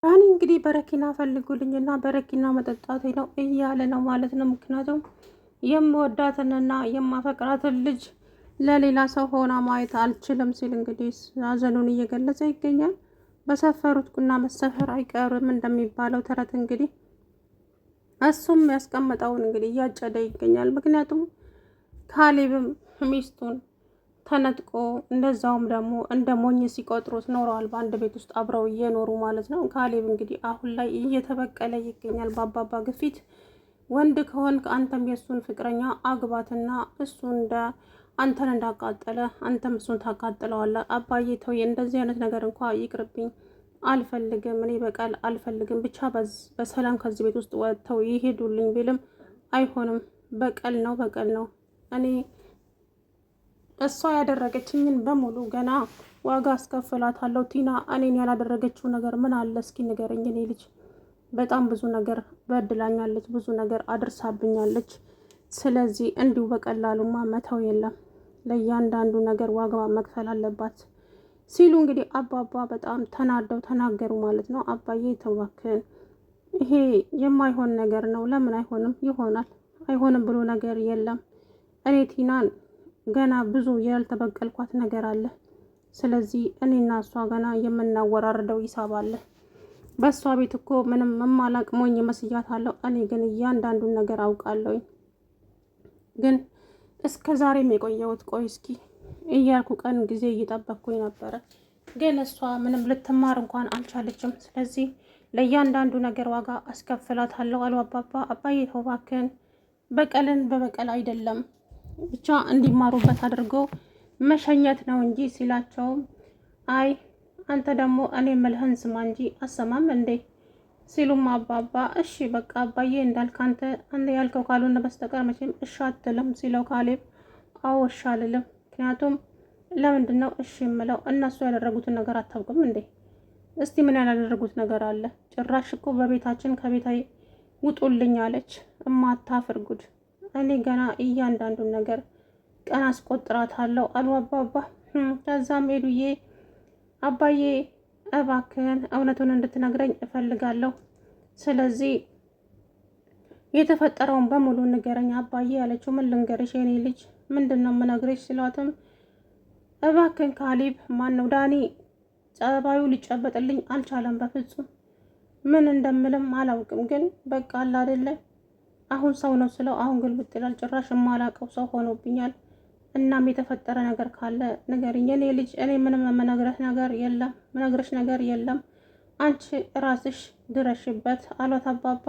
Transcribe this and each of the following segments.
ዳኒ እንግዲህ በረኪና ፈልጉልኝና በረኪና መጠጣቴ ነው እያለ ነው ማለት ነው። ምክንያቱም የምወዳትንና የማፈቅራትን ልጅ ለሌላ ሰው ሆና ማየት አልችልም ሲል እንግዲህ ሐዘኑን እየገለጸ ይገኛል። በሰፈሩት ቁና መሰፈር አይቀርም እንደሚባለው ተረት እንግዲህ እሱም ያስቀመጠውን እንግዲህ እያጨደ ይገኛል። ምክንያቱም ካሌብም ሚስቱን ተነጥቆ እንደዛውም ደግሞ እንደ ሞኝ ሲቆጥሩት ኖረዋል። በአንድ ቤት ውስጥ አብረው እየኖሩ ማለት ነው። ካሌብ እንግዲህ አሁን ላይ እየተበቀለ ይገኛል በአባባ ግፊት። ወንድ ከሆንክ አንተም የእሱን ፍቅረኛ አግባትና እሱ እንደ አንተን እንዳቃጠለ አንተም እሱን ታቃጥለዋለህ። አባዬ ተው፣ እንደዚህ አይነት ነገር እንኳ ይቅርብኝ፣ አልፈልግም፣ እኔ በቀል አልፈልግም፣ ብቻ በሰላም ከዚህ ቤት ውስጥ ወጥተው ይሄዱልኝ ቢልም አይሆንም። በቀል ነው በቀል ነው። እኔ እሷ ያደረገችኝን በሙሉ ገና ዋጋ አስከፍላታለሁ። ቲና እኔን ያላደረገችው ነገር ምን አለ እስኪ ንገረኝ። እኔ ልጅ በጣም ብዙ ነገር በድላኛለች፣ ብዙ ነገር አድርሳብኛለች። ስለዚህ እንዲሁ በቀላሉማ መተው የለም፣ ለእያንዳንዱ ነገር ዋጋ መክፈል አለባት ሲሉ እንግዲህ አባባ በጣም ተናደው ተናገሩ ማለት ነው። አባዬ ተባክን፣ ይሄ የማይሆን ነገር ነው። ለምን አይሆንም? ይሆናል። አይሆንም ብሎ ነገር የለም። እኔ ቲናን ገና ብዙ ያልተበቀልኳት ነገር አለ። ስለዚህ እኔና እሷ ገና የምናወራርደው ሂሳብ አለ። በእሷ ቤት እኮ ምንም መማላቅ ሞኝ መስያታለሁ። እኔ ግን እያንዳንዱን ነገር አውቃለሁኝ። ግን እስከ ዛሬም የቆየሁት ቆይ እስኪ እያልኩ ቀን ጊዜ እየጠበቅኩኝ ነበረ። ግን እሷ ምንም ልትማር እንኳን አልቻለችም። ስለዚህ ለእያንዳንዱ ነገር ዋጋ አስከፍላታለሁ አሉ አባባ። አባዬ ተው እባክህን፣ በቀልን በበቀል አይደለም ብቻ እንዲማሩበት አድርጎ መሸኘት ነው እንጂ ሲላቸውም አይ አንተ ደግሞ እኔ የምልህን ስማ እንጂ አሰማም እንዴ ሲሉም አባባ እሺ በቃ አባዬ እንዳልክ አንተ ያልከው ካልሆነ በስተቀር መቼም እሺ አትልም ሲለው ካሌብ አዎ እሺ አልልም። ምክንያቱም ለምንድን ነው እሺ የምለው? እነሱ ያደረጉትን ነገር አታውቅም እንዴ? እስቲ ምን ያላደረጉት ነገር አለ? ጭራሽ እኮ በቤታችን ከቤታዬ ውጡልኝ አለች። እማታፍር ጉድ! እኔ ገና እያንዳንዱን ነገር ቀን አስቆጥራታለሁ አሉ አባባ። ከዛም ሄዱዬ አባዬ እባክህን እውነቱን እንድትነግረኝ እፈልጋለሁ። ስለዚህ የተፈጠረውን በሙሉ ንገረኝ አባዬ ያለችው። ምን ልንገርሽ የኔ ልጅ፣ ምንድን ነው የምነግርሽ ሲሏትም እባክህን ካሌብ ማነው ዳኒ ጸባዩ ሊጨበጥልኝ አልቻለም በፍጹም። ምን እንደምልም አላውቅም። ግን በቃ አለ አይደለ አሁን ሰው ነው ስለው አሁን ግልብጥ ይላል። ጭራሽ የማላውቀው ሰው ሆኖብኛል። እናም የተፈጠረ ነገር ካለ ንገሪኝ የኔ ልጅ። እኔ ምንም የምነግርሽ ነገር የለም። አንቺ ራስሽ ድረሽበት አሏት አባባ።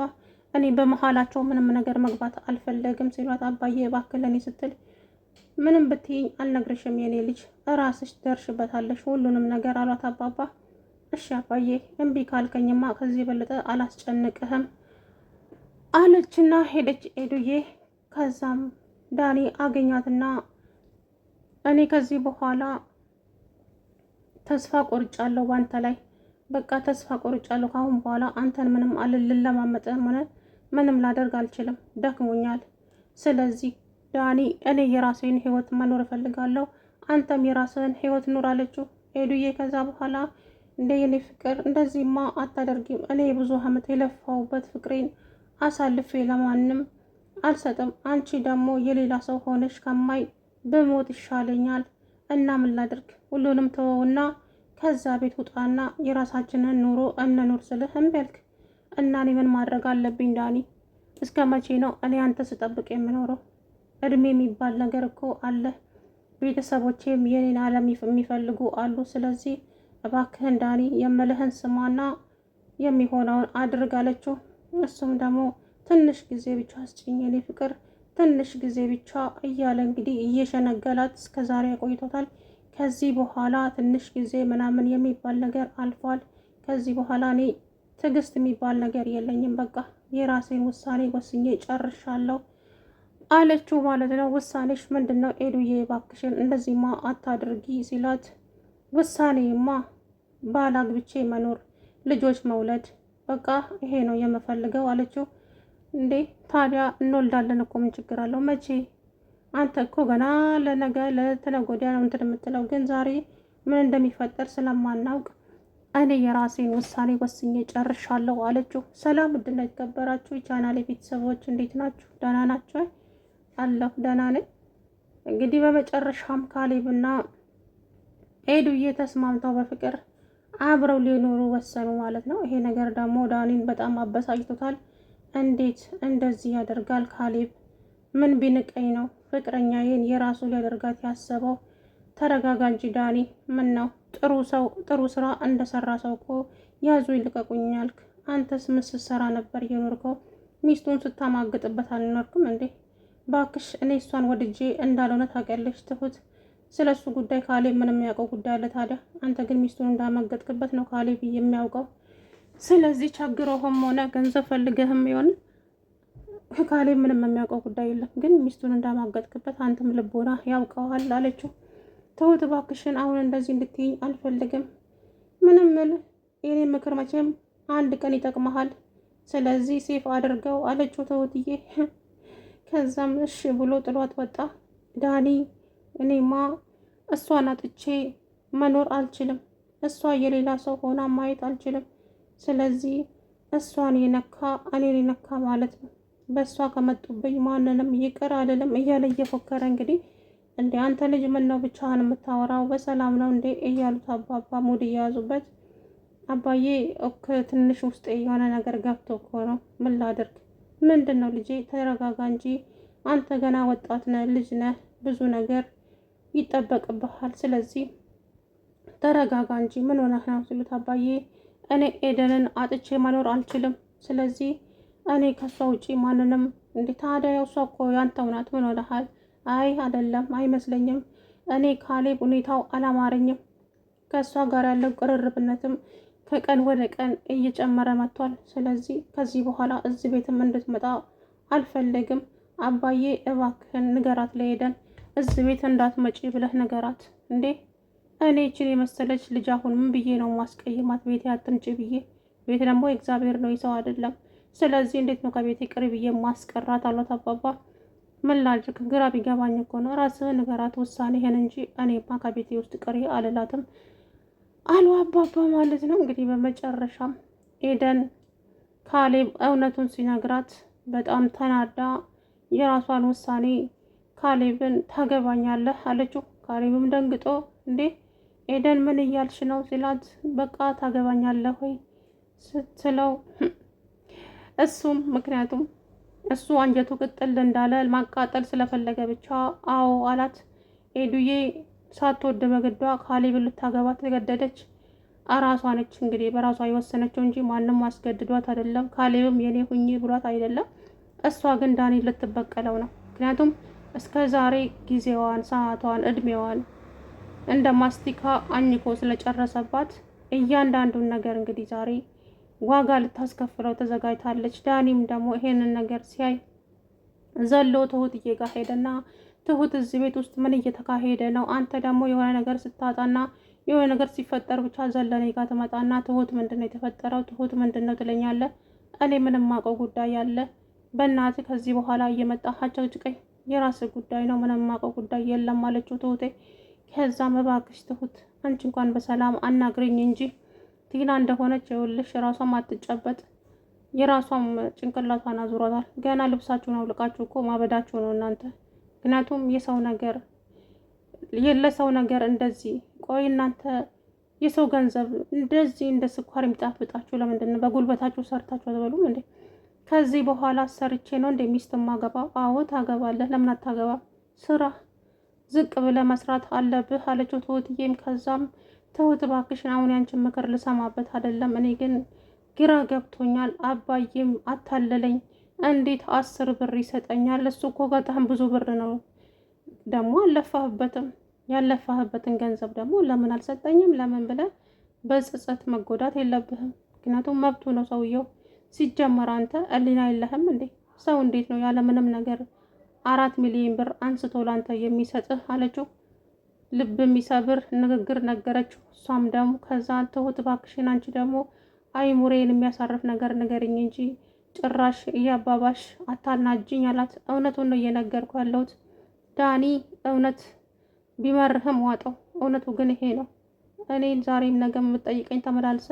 እኔ በመሀላቸው ምንም ነገር መግባት አልፈለግም ሲሏት አባዬ እባክህ ለእኔ ስትል ምንም ብትይኝ አልነግርሽም የኔ ልጅ፣ ራስሽ ደርሽበታለሽ ሁሉንም ነገር አሏት አባባ። እሺ አባዬ እምቢ ካልከኝማ ከዚህ በለጠ አላስጨንቅህም አለችና ሄደች ኤዱዬ። ከዛም ዳኒ አገኛትና እኔ ከዚህ በኋላ ተስፋ ቆርጫለሁ ባንተ ላይ፣ በቃ ተስፋ ቆርጫለሁ። ካሁን በኋላ አንተን ምንም ልለማመጥም ሆነ ምንም ላደርግ አልችልም፣ ደክሞኛል። ስለዚህ ዳኒ እኔ የራሴን ህይወት መኖር እፈልጋለሁ፣ አንተም የራስህን ህይወት ኑር አለችው ኤዱዬ። ከዛ በኋላ እንደ የኔ ፍቅር እንደዚህማ አታደርጊም፣ እኔ ብዙ አመት የለፋውበት ፍቅሬን አሳልፌ ለማንም አልሰጥም። አንቺ ደግሞ የሌላ ሰው ሆነሽ ከማይ ብሞት ይሻለኛል። እና ምን ላድርግ? ሁሉንም ተወውና ከዛ ቤት ውጣና የራሳችንን ኑሮ እንኑር ስልህ እምቢ አልክ። እና እኔ ምን ማድረግ አለብኝ ዳኒ? እስከ መቼ ነው እኔ አንተ ስጠብቅ የምኖረው? እድሜ የሚባል ነገር እኮ አለ። ቤተሰቦቼም የኔን ዓለም የሚፈልጉ አሉ። ስለዚህ እባክህን ዳኒ የምልህን ስማና የሚሆነውን አድርግ አለችው። እሱም ደግሞ ትንሽ ጊዜ ብቻ አስጭኝ የኔ ፍቅር፣ ትንሽ ጊዜ ብቻ እያለ እንግዲህ እየሸነገላት እስከ ዛሬ ያቆይቶታል። ከዚህ በኋላ ትንሽ ጊዜ ምናምን የሚባል ነገር አልፏል። ከዚህ በኋላ እኔ ትዕግስት የሚባል ነገር የለኝም። በቃ የራሴን ውሳኔ ወስኜ ጨርሻለሁ አለችው ማለት ነው። ውሳኔሽ ምንድን ነው ኤዱዬ? እባክሽን እንደዚህማ አታድርጊ ሲላት ውሳኔማ ባል አግብቼ መኖር፣ ልጆች መውለድ፣ በቃ ይሄ ነው የምፈልገው አለችው። እንዴ ታዲያ እንወልዳለን እኮ ምን ችግር አለው? መቼ? አንተ እኮ ገና ለነገ ለተነገ ወዲያ ነው እንትን የምትለው። ግን ዛሬ ምን እንደሚፈጠር ስለማናውቅ እኔ የራሴን ውሳኔ ወስኜ ጨርሻለሁ አለችው። ሰላም ውድና የተከበራችሁ የቻናሌ ቤተሰቦች እንዴት ናችሁ? ደህና ናቸው? አለሁ ደህና ነኝ። እንግዲህ በመጨረሻም ካሌብና ኤዱዬ ተስማምተው በፍቅር አብረው ሊኖሩ ወሰኑ ማለት ነው። ይሄ ነገር ደግሞ ዳኒን በጣም አበሳጭቶታል። እንዴት እንደዚህ ያደርጋል ካሌብ? ምን ቢንቀኝ ነው ፍቅረኛዬን የራሱ ሊያደርጋት ያሰበው? ተረጋጋ እንጂ ዳኒ። ምን ነው ጥሩ ስራ እንደሰራ ሰው እኮ ያዙ ይልቀቁኝ ያልክ? አንተስ ምን ስትሰራ ነበር የኖርከው? ሚስቱን ስታማግጥበት አልኖርክም እንዴ? ባክሽ እኔ እሷን ወድጄ እንዳልሆነ ታውቂያለሽ ትሁት። ስለ እሱ ጉዳይ ካሌብ ምንም የሚያውቀው ጉዳይ አለ ታዲያ? አንተ ግን ሚስቱን እንዳመገጥክበት ነው ካሌብ የሚያውቀው። ስለዚህ ቸግሮህም ሆነ ገንዘብ ፈልገህም ይሆን ካሌብ ምንም የሚያውቀው ጉዳይ የለም። ግን ሚስቱን እንዳማገጥክበት አንተም ልቦና ያውቀዋል አለችው። ትሁት እባክሽን አሁን እንደዚህ እንድትይኝ አልፈልግም። ምንም የኔ ምክር መቼም አንድ ቀን ይጠቅመሃል። ስለዚህ ሴፍ አድርገው አለችው ትሁትዬ። ከዛም እሺ ብሎ ጥሏት ወጣ። ዳኒ እኔማ እሷን አጥቼ መኖር አልችልም። እሷ የሌላ ሰው ሆና ማየት አልችልም። ስለዚህ እሷን የነካ እኔን የነካ ማለት ነው። በእሷ ከመጡብኝ ማንንም ይቅር አልልም እያለ እየፎከረ እንግዲህ እንዴ አንተ ልጅ ምን ነው ብቻህን የምታወራው? በሰላም ነው እንዴ እያሉት አባባ ሙድ እየያዙበት፣ አባዬ እኮ ትንሽ ውስጤ የሆነ ነገር ገብቶ እኮ ነው። ምን ላድርግ? ምንድን ነው ልጄ? ተረጋጋ እንጂ አንተ ገና ወጣት ነህ፣ ልጅ ነህ፣ ብዙ ነገር ይጠበቅብሃል። ስለዚህ ተረጋጋ እንጂ ምን ሆነህ ነው ሲሉት፣ አባዬ እኔ ኤደንን አጥቼ መኖር አልችልም። ስለዚህ እኔ ከሷ ውጪ ማንንም እንዴ ታዲያ እሷ እኮ ያንተው ናት። ምን ሆነሃል? አይ አይደለም አይመስለኝም። እኔ ካሌብ ሁኔታው አላማረኝም። ከእሷ ጋር ያለው ቅርርብነትም ከቀን ወደ ቀን እየጨመረ መጥቷል። ስለዚህ ከዚህ በኋላ እዚህ ቤትም እንድትመጣ አልፈልግም። አባዬ እባክህን ንገራት ለሄደን እዚህ ቤት እንዳትመጪ ብለህ ንገራት። እንዴ እኔ ይችን የመሰለች ልጅ አሁን ምን ብዬ ነው ማስቀይማት? ቤቴ አትምጪ ብዬ? ቤት ደግሞ የእግዚአብሔር ነው የሰው አይደለም። ስለዚህ እንዴት ነው ከቤቴ ቅሪ ብዬ ማስቀራት አሏት አባባ። ምን ላድርግ ግራ ቢገባኝ እኮ ነው። ራስህን ንገራት ውሳኔህን እንጂ እኔማ ከቤቴ ውስጥ ቅሪ አልላትም አሉ አባባ ማለት ነው። እንግዲህ በመጨረሻም ኤደን ካሌብ እውነቱን ሲነግራት በጣም ተናዳ የራሷን ውሳኔ ካሌብን ታገባኛለህ አለችው። ካሌብም ደንግጦ እንዴ ኤደን ምን እያልሽ ነው ሲላት፣ በቃ ታገባኛለህ ወይ ስትለው እሱም ምክንያቱም እሱ አንጀቱ ቅጥል እንዳለ ማቃጠል ስለፈለገ ብቻ አዎ አላት። ኤዱዬ ሳትወድ በግዷ ካሌብን ልታገባ ተገደደች። እራሷ ነች እንግዲህ በራሷ የወሰነችው እንጂ ማንም አስገድዷት አይደለም። ካሌብም የኔ ሁኚ ብሏት አይደለም። እሷ ግን ዳኒ ልትበቀለው ነው። ምክንያቱም እስከ ዛሬ ጊዜዋን፣ ሰዓቷን፣ እድሜዋን እንደ ማስቲካ አኝኮ ስለጨረሰባት እያንዳንዱን ነገር እንግዲህ ዛሬ ዋጋ ልታስከፍለው ተዘጋጅታለች። ዳኒም ደግሞ ይሄንን ነገር ሲያይ ዘሎ ትሁትዬ ጋር ሄደና ትሁት እዚህ ቤት ውስጥ ምን እየተካሄደ ነው? አንተ ደግሞ የሆነ ነገር ስታጣና የሆነ ነገር ሲፈጠር ብቻ ዘለኔ ጋር ትመጣና ትሁት ምንድነው የተፈጠረው? ትሁት ምንድነው ትለኛለህ? እኔ ምንም ማውቀው ጉዳይ ያለ በእናትህ ከዚህ በኋላ እየመጣህ አጨቅጭቀኝ፣ የራስህ ጉዳይ ነው፣ ምንም ማውቀው ጉዳይ የለም አለችው ትሁቴ። ከዛም እባክሽ ትሁት አንቺ እንኳን በሰላም አናግረኝ እንጂ ቲና እንደሆነች ይኸውልሽ ራሷም አትጨበጥ፣ የራሷም ጭንቅላቷን አዙሯታል። ገና ልብሳችሁን አውልቃችሁ እኮ ማበዳችሁ ነው እናንተ። ምክንያቱም የሰው ነገር ለሰው ነገር እንደዚህ ቆይ እናንተ የሰው ገንዘብ እንደዚህ እንደ ስኳር የሚጣፍጣችሁ ለምንድን ነው? በጉልበታችሁ ሰርታችሁ አትበሉም እንዴ? ከዚህ በኋላ ሰርቼ ነው እንደ ሚስት ማገባው? አዎ ታገባለህ። ለምን አታገባ? ስራ ዝቅ ብለህ መስራት አለብህ አለችው ትሁትዬም። ከዛም ትሁት እባክሽን አሁን ያንቺን ምክር ልሰማበት አይደለም፣ እኔ ግን ግራ ገብቶኛል። አባዬም አታለለኝ። እንዴት 10 ብር ይሰጠኛል? እሱ እኮ በጣም ብዙ ብር ነው። ደግሞ አልለፋህበትም። ያለፋህበትን ገንዘብ ደግሞ ለምን አልሰጠኝም? ለምን ብለህ በጸጸት መጎዳት የለብህም። ምክንያቱም መብቱ ነው ሰውየው። ሲጀመር አንተ ሕሊና የለህም እንዴ? ሰው እንዴት ነው ያለ ምንም ነገር 4 ሚሊዮን ብር አንስቶ ላንተ የሚሰጥህ አለችው። ልብ የሚሰብር ንግግር ነገረችው። እሷም ደግሞ ከዛ ትሁት እባክሽን አንቺ ደግሞ አይሙሬን የሚያሳርፍ ነገር ንገሪኝ እንጂ ጭራሽ እያባባሽ አታናጅኝ አላት። እውነቱን ነው እየነገርኩ ያለሁት ዳኒ፣ እውነት ቢመርህም ዋጠው። እውነቱ ግን ይሄ ነው። እኔን ዛሬም ነገ የምጠይቀኝ ተመላልሰ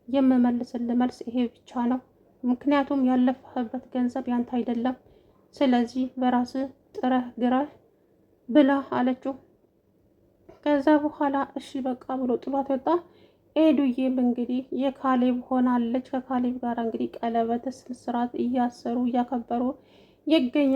የምመልስልህ መልስ ይሄ ብቻ ነው። ምክንያቱም ያለፈህበት ገንዘብ ያንተ አይደለም። ስለዚህ በራስህ ጥረህ ግረህ ብላ አለችው። ከዛ በኋላ እሺ በቃ ብሎ ጥሏት ወጣ። ኤዱዬም እንግዲህ የካሌብ ሆናለች። ከካሌብ ጋር እንግዲህ ቀለበት ስርዓት እያሰሩ እያከበሩ ይገኛል።